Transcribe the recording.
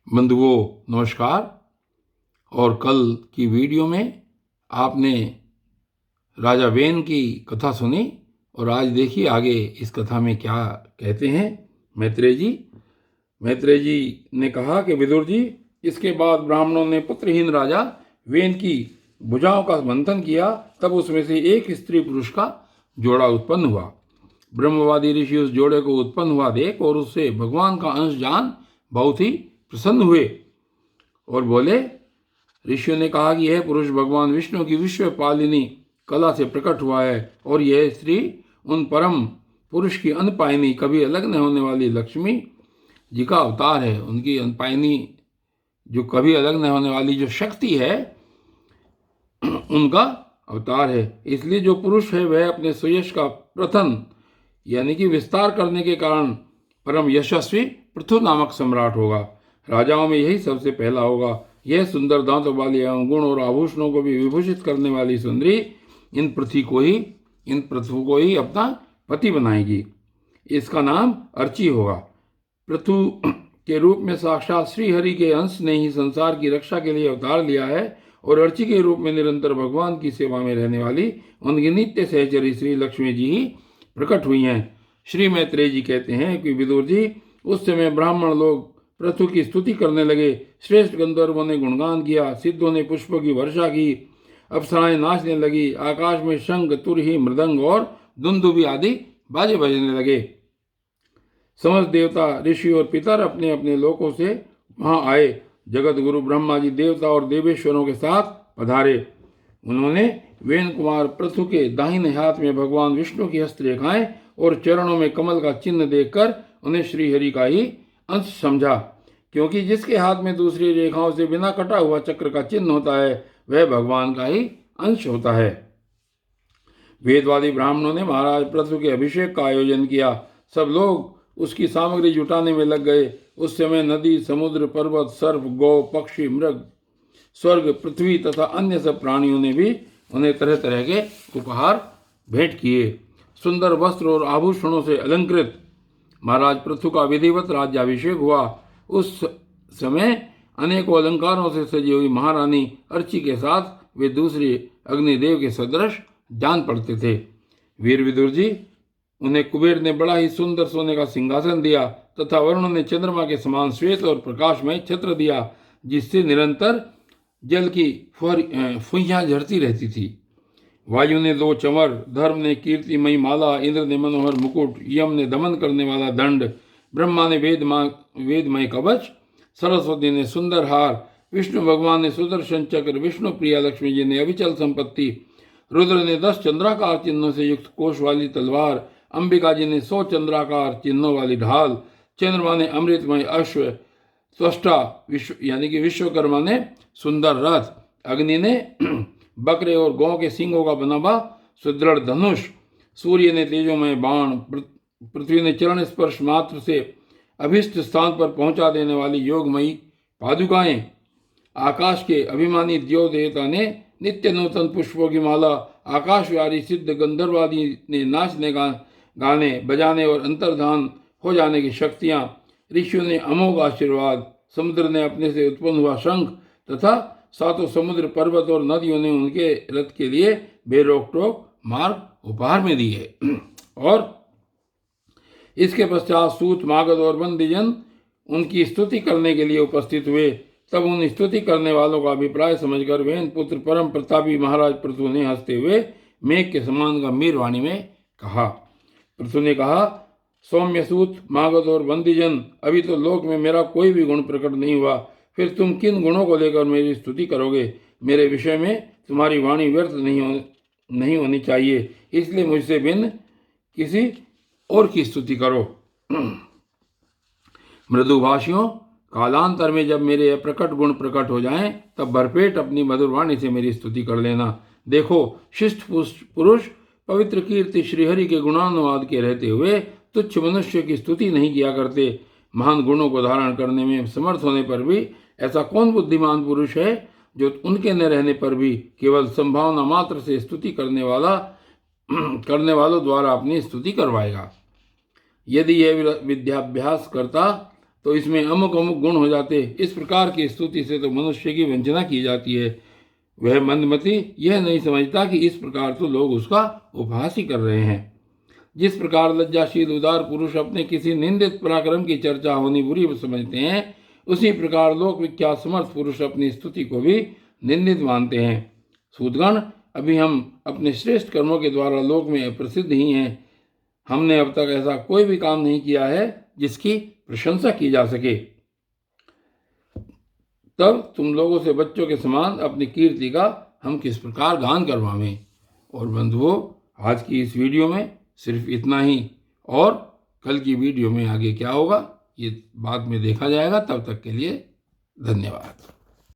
बंधुओं नमस्कार। और कल की वीडियो में आपने राजा वेन की कथा सुनी और आज देखिए आगे इस कथा में क्या कहते हैं मैत्रेय जी ने कहा कि विदुर जी, इसके बाद ब्राह्मणों ने पुत्रहीन राजा वेन की भुजाओं का मंथन किया। तब उसमें से एक स्त्री पुरुष का जोड़ा उत्पन्न हुआ। ब्रह्मवादी ऋषि उस जोड़े को उत्पन्न हुआ देख और उससे भगवान का अंश जान बहुत ही प्रसन्न हुए और बोले, ऋषियों ने कहा कि यह पुरुष भगवान विष्णु की विश्व पालिनी कला से प्रकट हुआ है और यह स्त्री उन परम पुरुष की अनपायनी कभी अलग न होने वाली लक्ष्मी जी का अवतार है। उनकी अनपायनी जो कभी अलग न होने वाली जो शक्ति है उनका अवतार है। इसलिए जो पुरुष है वह अपने सुयश का प्रथम यानी कि विस्तार करने के कारण परम यशस्वी पृथु नामक सम्राट होगा। राजाओं में यही सबसे पहला होगा। यह सुंदर दांतों वाली एवं गुण और आभूषणों को भी विभूषित करने वाली सुंदरी इन पृथु को ही अपना पति बनाएगी। इसका नाम अर्ची होगा। पृथु के रूप में साक्षात श्री हरि के अंश ने ही संसार की रक्षा के लिए अवतार लिया है और अर्ची के रूप में निरंतर भगवान की सेवा में रहने वाली उनकी नित्य सहचरी श्री लक्ष्मी जी ही प्रकट हुई हैं। श्री मैत्रेय जी कहते हैं कि विदुर जी, उस समय ब्राह्मण लोग पृथु की स्तुति करने लगे। श्रेष्ठ गंधर्वों ने गुणगान किया, सिद्धों ने पुष्पों की वर्षा की, अप्सराएं नाचने लगी, आकाश में शंख, तुरही, मृदंग और दुंदुभी आदि बाजे बजने लगे। समस्त देवता, ऋषि और पितर अपने अपने लोकों से वहां आए। जगत गुरु ब्रह्मा जी देवता और देवेश्वरों के साथ पधारे। उन्होंने वेन कुमार पृथु के दाहिने हाथ में भगवान विष्णु की हस्तरेखाएं और चरणों में कमल का चिन्ह देखकर उन्हें श्रीहरि का ही अंश समझा, क्योंकि जिसके हाथ में दूसरी रेखाओं से बिना कटा हुआ चक्र का चिन्ह होता है वह भगवान का ही अंश होता है। वेदवादी ब्राह्मणों ने महाराज पृथु के अभिषेक का आयोजन किया। सब लोग उसकी सामग्री जुटाने में लग गए। उस समय नदी, समुद्र, पर्वत, सर्प, गौ, पक्षी, मृग, स्वर्ग, पृथ्वी तथा अन्य सब प्राणियों ने भी उन्हें तरह तरह के उपहार भेंट किए। सुंदर वस्त्र और आभूषणों से अलंकृत महाराज पृथु का विधिवत राज्याभिषेक हुआ। उस समय अनेकों अलंकारों से सजी हुई महारानी अर्ची के साथ वे दूसरे अग्निदेव के सदृश जान पड़ते थे। वीर विदुर जी, उन्हें कुबेर ने बड़ा ही सुंदर सोने का सिंहासन दिया तथा वरुण ने चंद्रमा के समान श्वेत और प्रकाशमय छत्र दिया, जिससे निरंतर जल की फुइयां झरती रहती थी। वायु ने 2 चंवर, धर्म ने कीर्तिमयी माला, इंद्र ने मनोहर मुकुट, यम ने दमन करने वाला दंड, ब्रह्मा ने वेदमय कवच, सरस्वती ने सुंदर हार, विष्णु भगवान ने सुदर्शन चक्र, विष्णु प्रिया लक्ष्मी जी ने अविचल संपत्ति, रुद्र ने 10 चंद्राकार चिन्हों से युक्त कोष वाली तलवार, अंबिका जी ने 100 चंद्राकार चिन्हों वाली ढाल, चंद्रमा ने अमृतमय अश्व, त्वष्टा यानी कि विश्वकर्मा ने सुंदर रथ, अग्नि ने बकरे और गौ के सिंगों का बना हुआ सुदृढ़ धनुष, सूर्य ने तेजोमय बाण, पृथ्वी ने चरण स्पर्श मात्र से अभिष्ट स्थान पर पहुंचा देने वाली योगमयी पादुकाएं, आकाश के अभिमानी देव देवता ने नित्य नूतन पुष्पों की माला, आकाश विहारी सिद्ध गंधर्वादी ने नाचने गाने बजाने और अंतर्धान हो जाने की शक्तियां, ऋषियों ने अमोघ आशीर्वाद, समुद्र ने अपने से उत्पन्न हुआ शंख तथा 7 समुद्र, पर्वत और नदियों ने उनके रथ के लिए बेरोक टोक मार्ग उपहार में दिए। और इसके पश्चात सूत, मागध और बंदीजन उनकी स्तुति करने के लिए उपस्थित हुए। तब उन स्तुति करने वालों का अभिप्राय समझकर वेन पुत्र परम प्रतापी महाराज पृथु ने हंसते हुए मेघ के समान गंभीर वाणी में कहा। पृथु ने कहा, सौम्य सूत, मागध और बंदीजन, अभी तो लोक में मेरा कोई भी गुण प्रकट नहीं हुआ, फिर तुम किन गुणों को लेकर मेरी स्तुति करोगे? मेरे विषय में तुम्हारी वाणी व्यर्थ नहीं होनी चाहिए, इसलिए मुझसे भिन्न किसी और की स्तुति करो। मृदुभाषियों, कालांतर में जब मेरे अप्रकट गुण प्रकट हो जाएं, तब भरपेट अपनी मधुर वाणी से मेरी स्तुति कर लेना। देखो, शिष्ट पुरुष पवित्र कीर्ति श्रीहरि के गुणानुवाद के रहते हुए तुच्छ मनुष्य की स्तुति नहीं किया करते। महान गुणों को धारण करने में समर्थ होने पर भी ऐसा कौन बुद्धिमान पुरुष है जो उनके न रहने पर भी केवल संभावना मात्र से स्तुति करने वालों द्वारा अपनी स्तुति करवाएगा? यदि यह विद्याभ्यास करता तो इसमें अमुक अमुक गुण हो जाते, इस प्रकार की स्तुति से तो मनुष्य की वंचना की जाती है। वह मंदमती यह नहीं समझता कि इस प्रकार तो लोग उसका उपहास ही कर रहे हैं। जिस प्रकार लज्जाशील उदार पुरुष अपने किसी निंदित पराक्रम की चर्चा होनी बुरी समझते हैं, उसी प्रकार लोक विख्यात समर्थ पुरुष अपनी स्तुति को भी निंदित मानते हैं। सूदगण, अभी हम अपने श्रेष्ठ कर्मों के द्वारा लोक में प्रसिद्ध ही हैं। हमने अब तक ऐसा कोई भी काम नहीं किया है जिसकी प्रशंसा की जा सके। तब तुम लोगों से बच्चों के समान अपनी कीर्ति का हम किस प्रकार गान करवावें। और बंधुओं, आज की इस वीडियो में सिर्फ इतना ही, और कल की वीडियो में आगे क्या होगा ये बाद में देखा जाएगा। तब तक के लिए धन्यवाद।